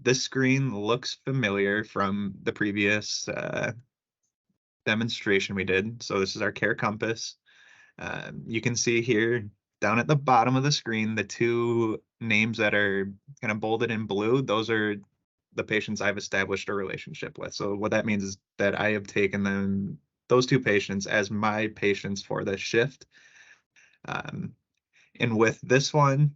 this screen looks familiar from the previous demonstration we did. So this is our care compass. You can see here down at the bottom of the screen, the two names that are kind of bolded in blue, those are the patients I've established a relationship with. So what that means is that I have taken those two patients as my patients for this shift. And with this one,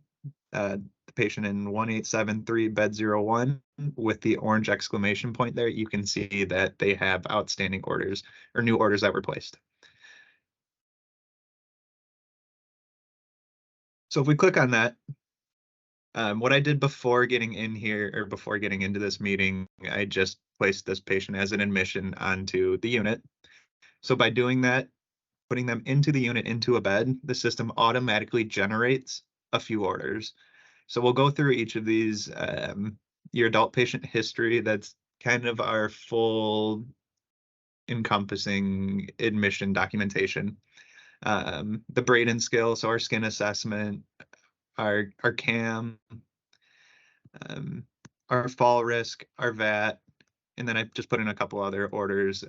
the patient in 1873 bed 01 with the orange exclamation point there, you can see that they have outstanding orders or new orders that were placed. So if we click on that, what I did before getting in here or before getting into this meeting, I just placed this patient as an admission onto the unit. So by doing that, putting them into the unit into a bed, the system automatically generates a few orders. So we'll go through each of these. Your adult patient history, that's kind of our full encompassing admission documentation. The Braden scale, so our skin assessment, our CAM, our fall risk, our VAT, and then I just put in a couple other orders.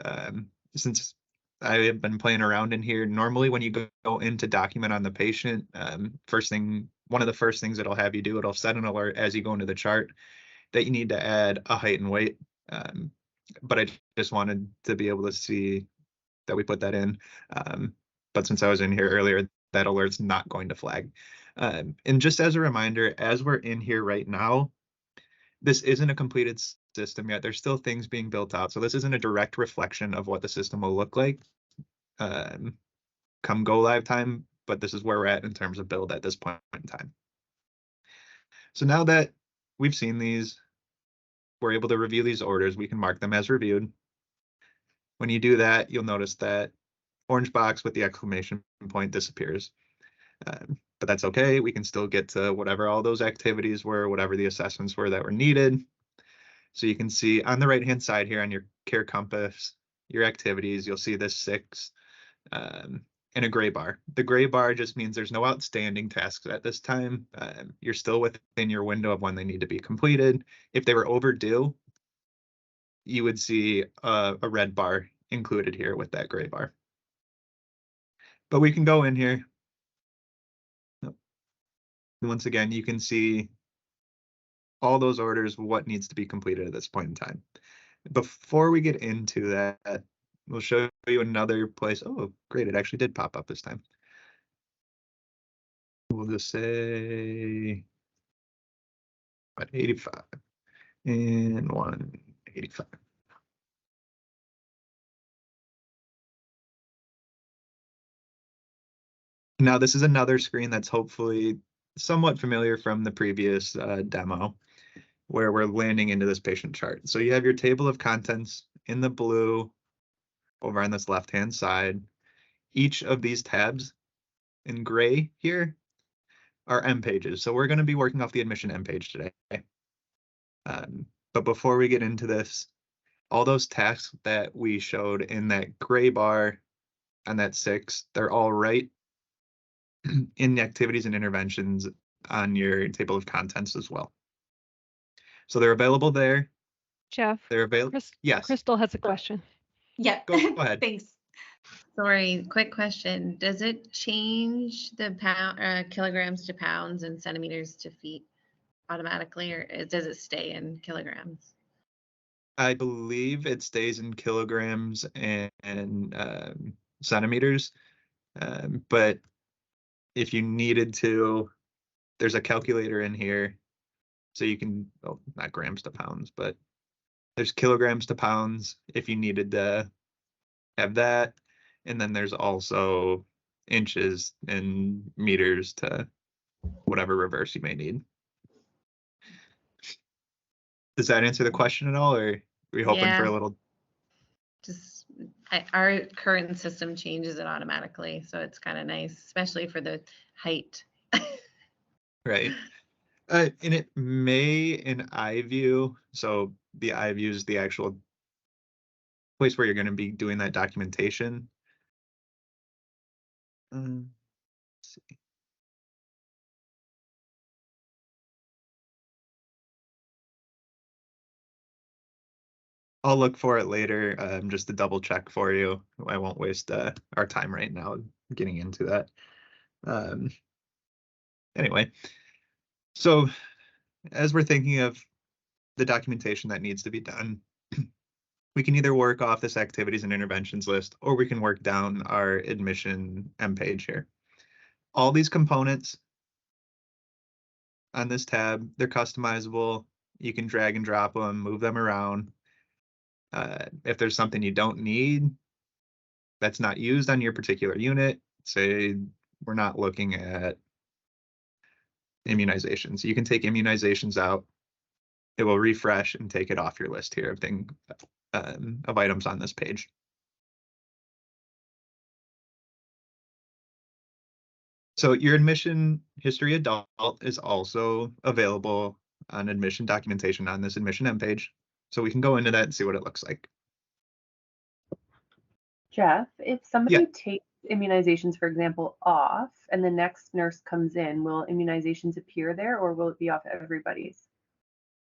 Since I have been playing around in here, normally when you go into document on the patient, one of the first things it'll have you do, it'll set an alert as you go into the chart that you need to add a height and weight. But I just wanted to be able to see that we put that in. But since I was in here earlier, that alert's not going to flag. And just as a reminder, as we're in here right now, this isn't a completed system yet. There's still things being built out. So this isn't a direct reflection of what the system will look like come go live time, but this is where we're at in terms of build at this point in time. So now that we've seen these, we're able to review these orders, we can mark them as reviewed. When you do that, you'll notice that orange box with the exclamation point disappears. But that's okay. We can still get to whatever all those activities were, whatever the assessments were that were needed. So you can see on the right-hand side here on your care compass, your activities, you'll see this 6 in a gray bar. The gray bar just means there's no outstanding tasks at this time. You're still within your window of when they need to be completed. If they were overdue, you would see a red bar included here with that gray bar. But we can go in here. Once again, you can see all those orders, what needs to be completed at this point in time. Before we get into that, we'll show you another place. Oh, great, it actually did pop up this time. We'll just say 85 and 185. Now, this is another screen that's hopefully somewhat familiar from the previous demo, where we're landing into this patient chart. So you have your table of contents in the blue over on this left-hand side. Each of these tabs in gray here are M pages. So we're going to be working off the admission M page today. But before we get into this, all those tasks that we showed in that gray bar on that 6, they're all right in the activities and interventions on your table of contents as well. So they're available there. Jeff, they're available. Yes. Crystal has a question. Yeah. Go ahead. Thanks. Sorry, quick question. Does it change the kilograms to pounds and centimeters to feet automatically, or does it stay in kilograms? I believe it stays in kilograms and centimeters. But if you needed to, there's a calculator in here. So you can, well, not grams to pounds, but there's kilograms to pounds if you needed to have that. And then there's also inches and meters to whatever reverse you may need. Does that answer the question at all, or are we hoping for a little? Just our current system changes it automatically, so it's kind of nice, especially for the height. Right. And it may in iView, so the iView is the actual place where you're going to be doing that documentation. Let's see. I'll look for it later, just to double check for you. I won't waste our time right now getting into that. Um, anyway, so as we're thinking of the documentation that needs to be done, we can either work off this activities and interventions list, or we can work down our admission M page here. All these components on this tab, they're customizable. You can drag and drop them, move them around. If there's something you don't need that's not used on your particular unit, say we're not looking at immunizations, you can take immunizations out. It will refresh and take it off your list here of items on this page. So your admission history adult is also available on admission documentation on this admission M page. So we can go into that and see what it looks like. Jeff, if somebody Yeah. takes immunizations, for example, off and the next nurse comes in, will immunizations appear there or will it be off everybody's?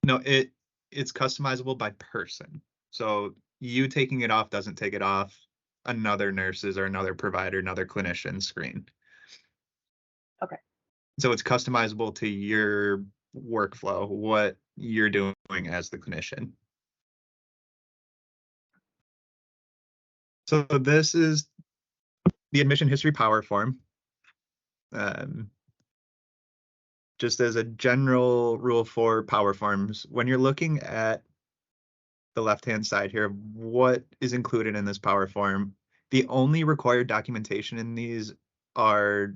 No, it's customizable by person. So you taking it off doesn't take it off another nurse's or another provider, another clinician screen. Okay. So it's customizable to your workflow, what you're doing as the clinician. So this is the admission history power form. Just as a general rule for power forms, when you're looking at the left-hand side here, what is included in this power form, the only required documentation in these are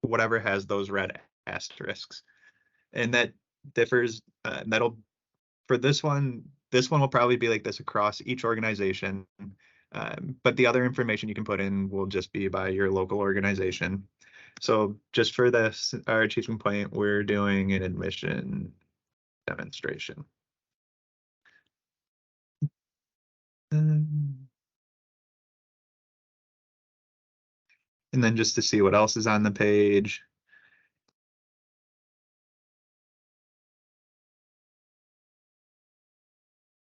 whatever has those red asterisks. And that differs, for this one will probably be like this across each organization. But the other information you can put in will just be by your local organization. So just for this, our teaching point, we're doing an admission demonstration. And then just to see what else is on the page.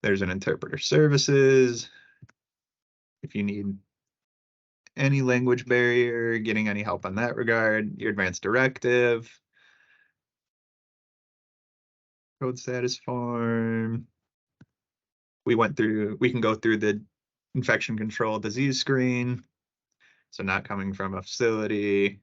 There's an interpreter services. If you need any language barrier, getting any help on that regard, your advanced directive, code status form. We can go through the infection control disease screen. So not coming from a facility.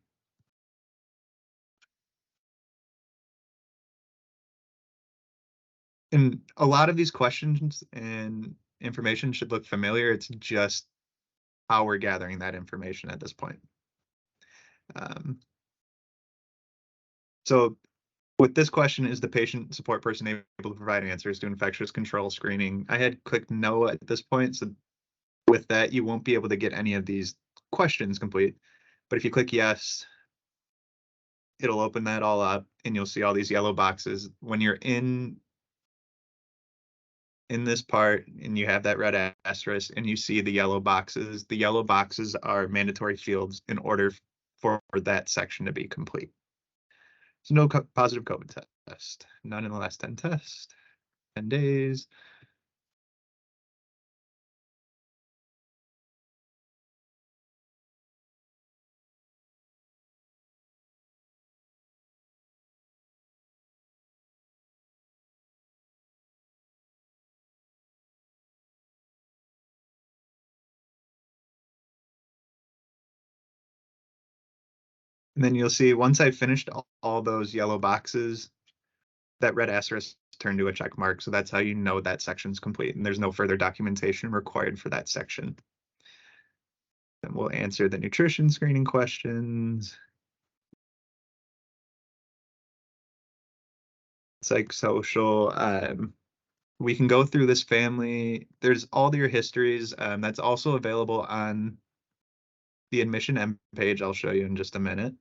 And a lot of these questions and information should look familiar. It's just how we're gathering that information at this point. So with this question, is the patient support person able to provide answers to infectious control screening? I had clicked no at this point. So with that, you won't be able to get any of these questions complete. But if you click yes, it'll open that all up and you'll see all these yellow boxes. When you're in this part and you have that red asterisk and you see the yellow boxes are mandatory fields in order for that section to be complete. So no positive COVID test, none in the last 10 tests, 10 days. And then you'll see once I've finished all those yellow boxes, that red asterisk turned to a check mark. So that's how you know that section's complete and there's no further documentation required for that section. Then we'll answer the nutrition screening questions. Psychosocial. We can go through this family. There's all your histories. That's also available on the admission M page. I'll show you in just a minute.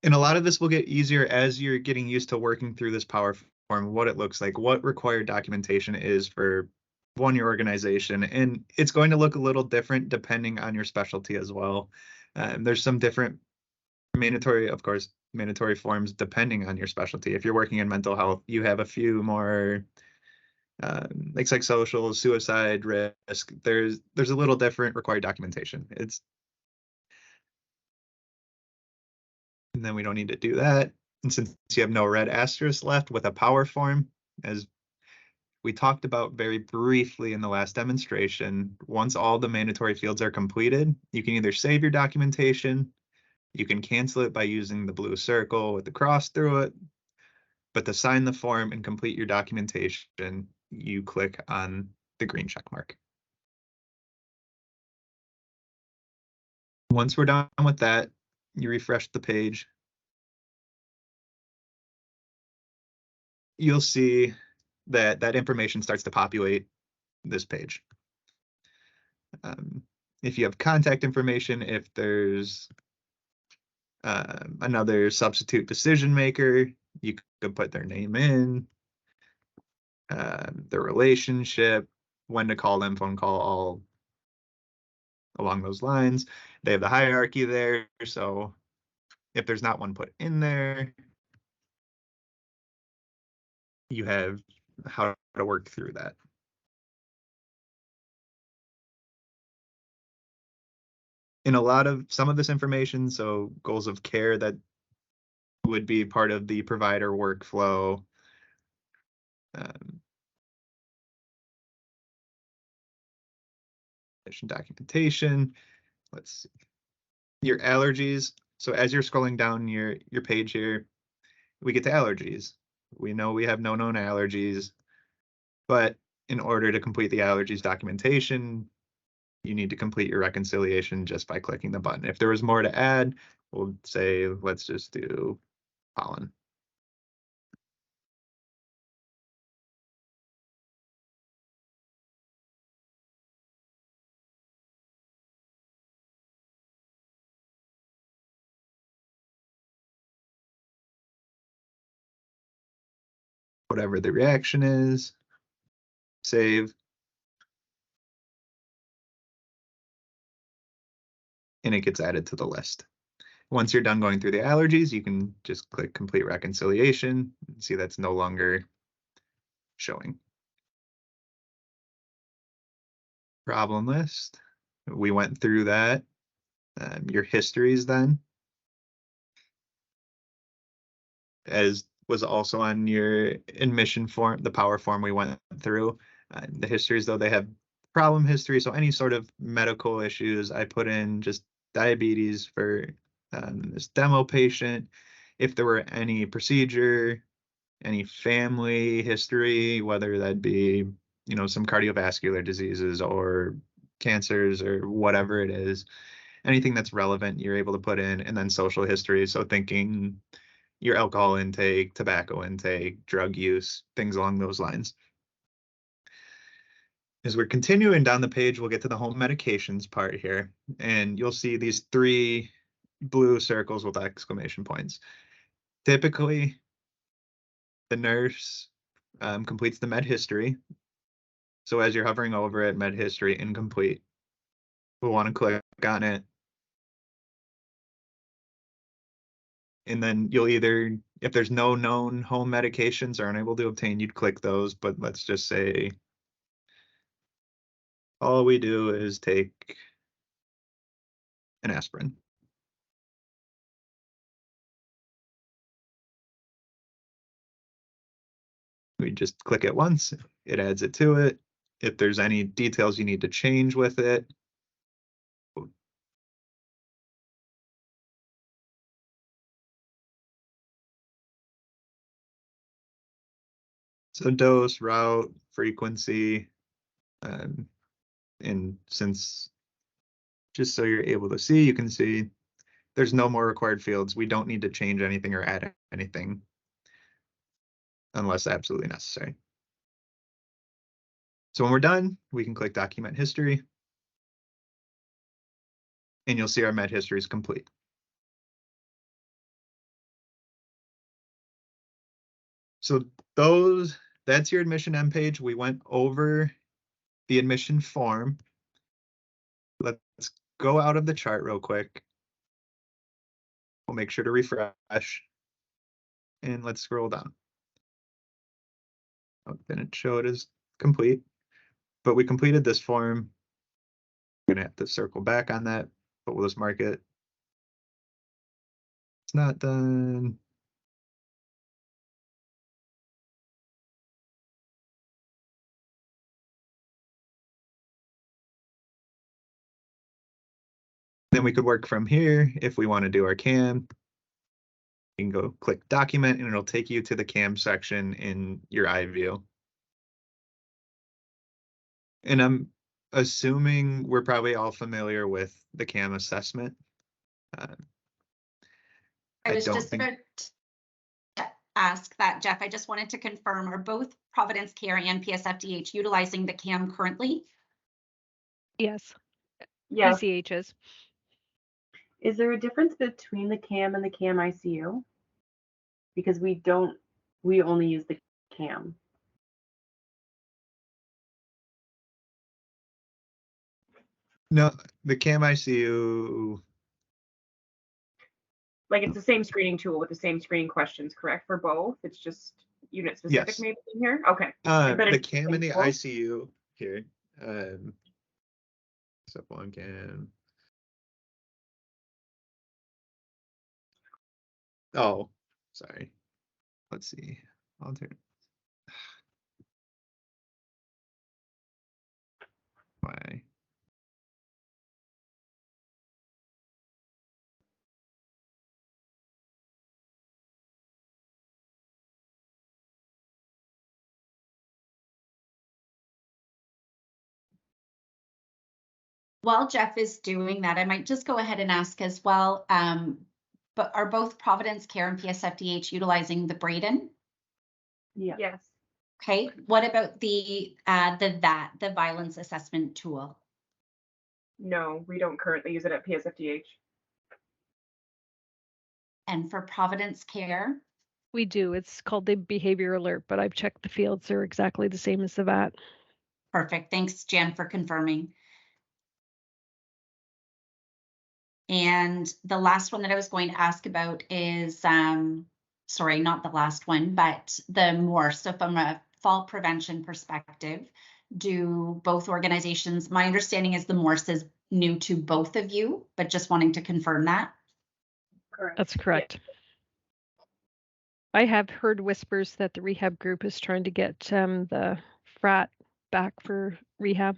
And a lot of this will get easier as you're getting used to working through this power what it looks like, what required documentation is for your organization, and it's going to look a little different depending on your specialty as well. There's some different mandatory forms depending on your specialty. If you're working in mental health, you have a few more like psychosocial, suicide risk. There's a little different required documentation. And then we don't need to do that. And since you have no red asterisk left with a power form, as we talked about very briefly in the last demonstration, once all the mandatory fields are completed, you can either save your documentation, you can cancel it by using the blue circle with the cross through it, but to sign the form and complete your documentation, you click on the green check mark. Once we're done with that, you refresh the page. You'll see that information starts to populate this page. If you have contact information, if there's another substitute decision maker, you could put their name in, their relationship, when to call them, phone call, all along those lines. They have the hierarchy there, so if there's not one put in there, you have how to work through that. In some of this information, so goals of care that would be part of the provider workflow. Documentation. Let's see. Your allergies. So as you're scrolling down your page here, we get to allergies. We know we have no known allergies, but in order to complete the allergies documentation, you need to complete your reconciliation just by clicking the button. If there was more to add, we'll say, let's just do pollen. Whatever the reaction is, save. And it gets added to the list. Once you're done going through the allergies, you can just click complete reconciliation. See, that's no longer showing. Problem list. We went through that. Your histories then, as was also on your admission form, the power form we went through. The histories, though, they have problem history, so any sort of medical issues, I put in just diabetes for this demo patient. If there were any procedure, any family history, whether that be, some cardiovascular diseases or cancers or whatever it is, anything that's relevant, you're able to put in. And then social history, so thinking your alcohol intake, tobacco intake, drug use, things along those lines. As we're continuing down the page, we'll get to the home medications part here, and you'll see these 3 blue circles with exclamation points. Typically, the nurse completes the med history. So as you're hovering over it, med history incomplete, we'll want to click on it. And then you'll either, if there's no known home medications or unable to obtain, you'd click those. But let's just say all we do is take an aspirin. We just click it once, it adds it to it. If there's any details you need to change with it, so dose, route, frequency, and since, just so you're able to see, you can see there's no more required fields. We don't need to change anything or add anything unless absolutely necessary. So when we're done, we can click Document History, and you'll see our med history is complete. So that's your admission end page. We went over the admission form. Let's go out of the chart real quick. We'll make sure to refresh. And let's scroll down. Oh, didn't show it as complete, but we completed this form. We're gonna have to circle back on that, but we'll just mark it. It's not done. Then we could work from here if we want to do our CAM. You can go click document and it'll take you to the CAM section in your iView. And I'm assuming we're probably all familiar with the CAM assessment. I was just about to ask that, Jeff. I just wanted to confirm, are both Providence Care and PSFDH utilizing the CAM currently? Yes. Yeah. PCHs. Is there a difference between the CAM and the CAM ICU? Because we only use the CAM. No, the CAM ICU. Like it's the same screening tool with the same screening questions, correct, for both? It's just unit specific Yes. maybe in here? Okay. The CAM and the tool? ICU here. Step one CAM. Oh, sorry. Let's see. I'll turn. Why? While Jeff is doing that, I might just go ahead and ask as well, but are both Providence Care and PSFDH utilizing the Braden? Yeah. Yes. Okay, what about the VAT, the violence assessment tool? No, we don't currently use it at PSFDH. And for Providence Care? We do. It's called the behavior alert, but I've checked the fields. They're exactly the same as the VAT. Perfect. Thanks, Jan, for confirming. And the last one that I was going to ask about is, sorry, not the last one, but the MORS. So from a fall prevention perspective, do both organizations, my understanding is the MORS is new to both of you, but just wanting to confirm that. Correct. That's correct. I have heard whispers that the rehab group is trying to get the frat back for rehab.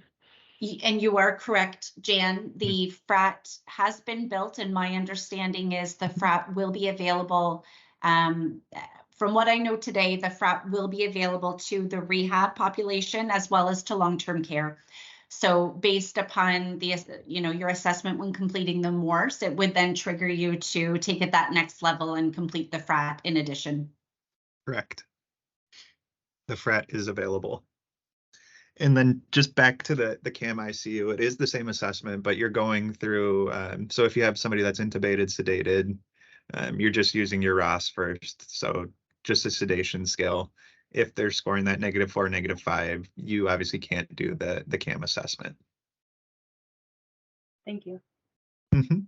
And you are correct, Jan. The frat has been built, and my understanding is the frat will be available. From what I know today, the frat will be available to the rehab population as well as to long-term care. So based upon the, your assessment when completing the MORS, it would then trigger you to take it that next level and complete the frat in addition. Correct. The frat is available. And then just back to the CAM ICU, it is the same assessment, but you're going through, so if you have somebody that's intubated, sedated, you're just using your ROS first. So just a sedation scale. If they're scoring that -4, -5, you obviously can't do the CAM assessment. Thank you. Mm-hmm.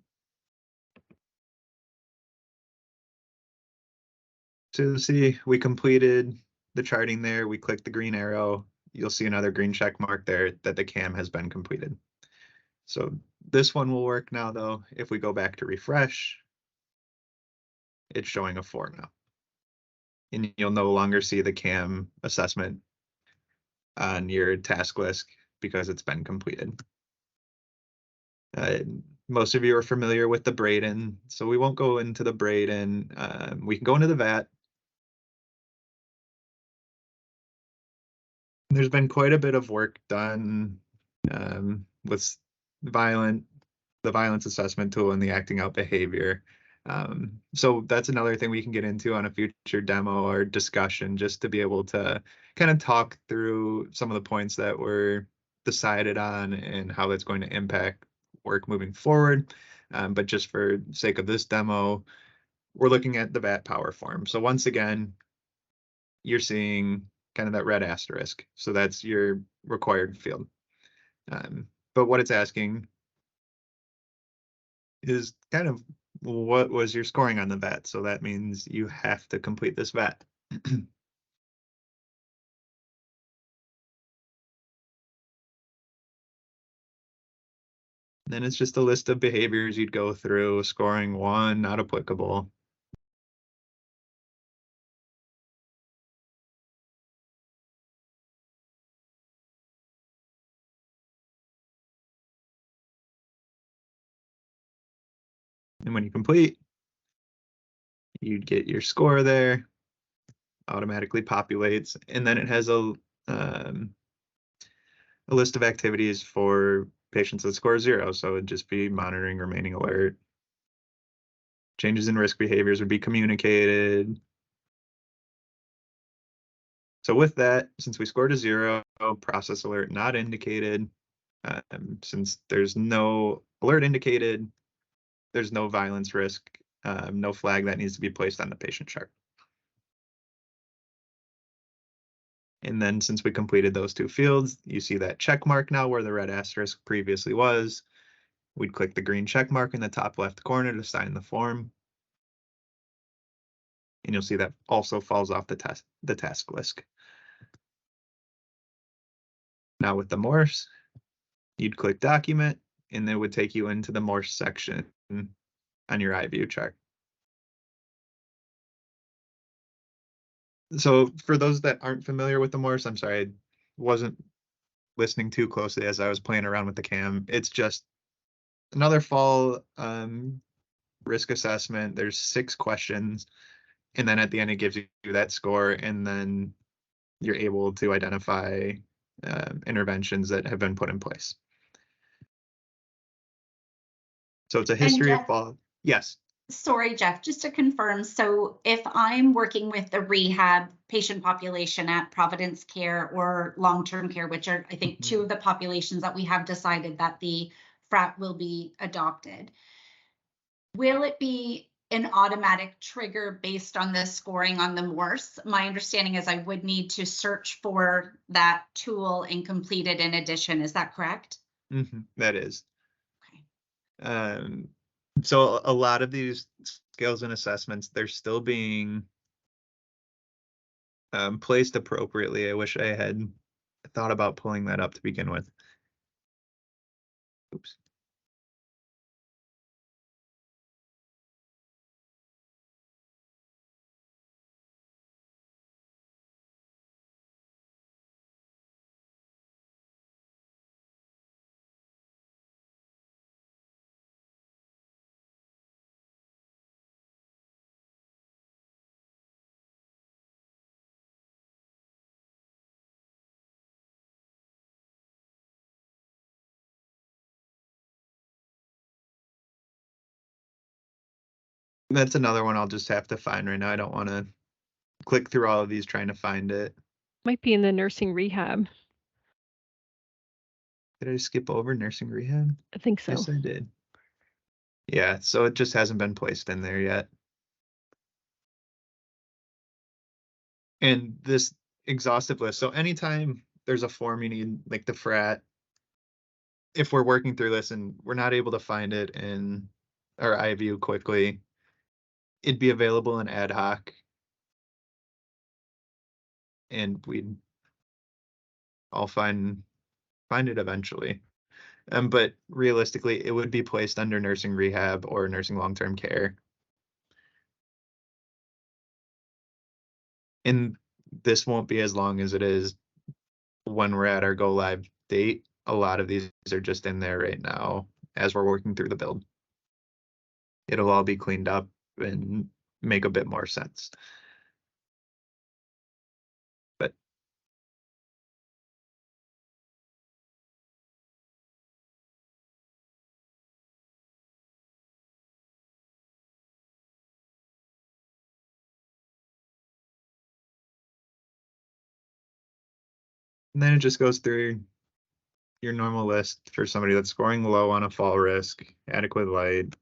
So see, we completed the charting there. We click the green arrow. You'll see another green check mark there that the CAM has been completed. So this one will work now, though. If we go back to refresh, it's showing a 4 now. And you'll no longer see the CAM assessment on your task list because it's been completed. Most of you are familiar with the Braden, so we won't go into the Braden. We can go into the VAT. There's been quite a bit of work done with the violence assessment tool and the acting out behavior. So that's another thing we can get into on a future demo or discussion, just to be able to kind of talk through some of the points that were decided on and how that's going to impact work moving forward. But just for sake of this demo, we're looking at the VAT power form. So once again, you're seeing kind of that red asterisk. So that's your required field. But what it's asking is kind of what was your scoring on the VAT? So that means you have to complete this VAT. Then it's just a list of behaviors you'd go through, scoring 1, not applicable. And when you complete, you'd get your score there, automatically populates, and then it has a list of activities for patients that score 0. So it'd just be monitoring, remaining alert. Changes in risk behaviors would be communicated. So with that, since we scored a 0, process alert not indicated. Since there's no alert indicated, there's no violence risk, no flag that needs to be placed on the patient chart. And then since we completed those 2 fields, you see that check mark now where the red asterisk previously was. We'd click the green check mark in the top left corner to sign the form. And you'll see that also falls off the task list. Now with the Morse, you'd click document, and it would take you into the Morse section on your iView chart. So for those that aren't familiar with the Morse, I'm sorry, I wasn't listening too closely as I was playing around with the cam. It's just another fall risk assessment. There's 6 questions, and then at the end it gives you that score, and then you're able to identify interventions that have been put in place. So it's a history of fall. Yes. Sorry, Jeff, just to confirm. So if I'm working with the rehab patient population at Providence Care or long-term care, which are, I think, 2 of the populations that we have decided that the FRAT will be adopted, will it be an automatic trigger based on the scoring on the Morse? My understanding is I would need to search for that tool and complete it in addition. Is that correct? That is. Okay. So a lot of these scales and assessments, they're still being placed appropriately. I wish I had thought about pulling that up to begin with. Oops. That's another one I'll just have to find right now. I don't want to click through all of these trying to find it. Might be in the nursing rehab. Did I skip over nursing rehab? I think so. Yes, I did. Yeah, so it just hasn't been placed in there yet. And this exhaustive list, so anytime there's a form you need, like the FRAT, if we're working through this and we're not able to find it in our iView quickly, it'd be available in ad hoc, and we'd all find it eventually. But realistically, it would be placed under nursing rehab or nursing long-term care. And this won't be as long as it is when we're at our go live date. A lot of these are just in there right now as we're working through the build. It'll all be cleaned up and make a bit more sense. But and then it just goes through your normal list for somebody that's scoring low on a fall risk, adequate light.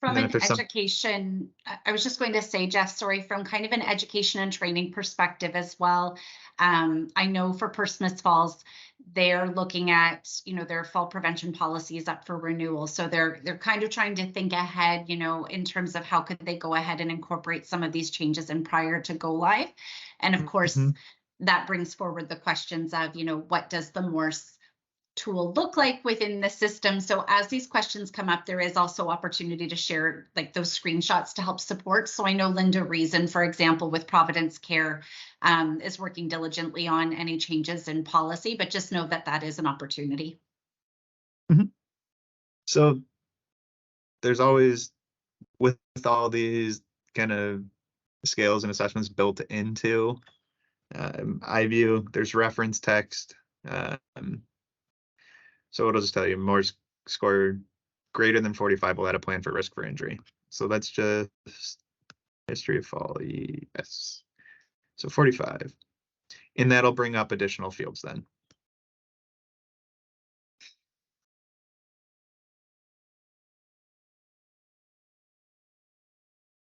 From then an if there's some- education, I was just going to say, Jeff, sorry, from kind of an education and training perspective as well. I know for Portsmouth Falls, they're looking at, their fall prevention policies up for renewal. So they're kind of trying to think ahead, in terms of how could they go ahead and incorporate some of these changes in prior to go live. And of course, that brings forward the questions of, what does the Morse tool look like within the system? So as these questions come up, there is also opportunity to share like those screenshots to help support. So I know Linda Reason, for example, with Providence Care, is working diligently on any changes in policy, but just know that that is an opportunity. So there's always, with all these kind of scales and assessments built into iView, there's reference text. So it'll just tell you Morse score greater than 45 will add a plan for risk for injury. So that's just history of fall, yes. So 45. And that'll bring up additional fields then.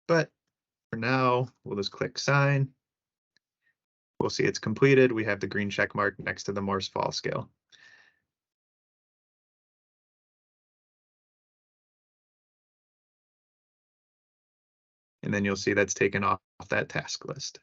But for now, we'll just click sign. We'll see it's completed. We have the green check mark next to the Morse fall scale. And then you'll see that's taken off that task list.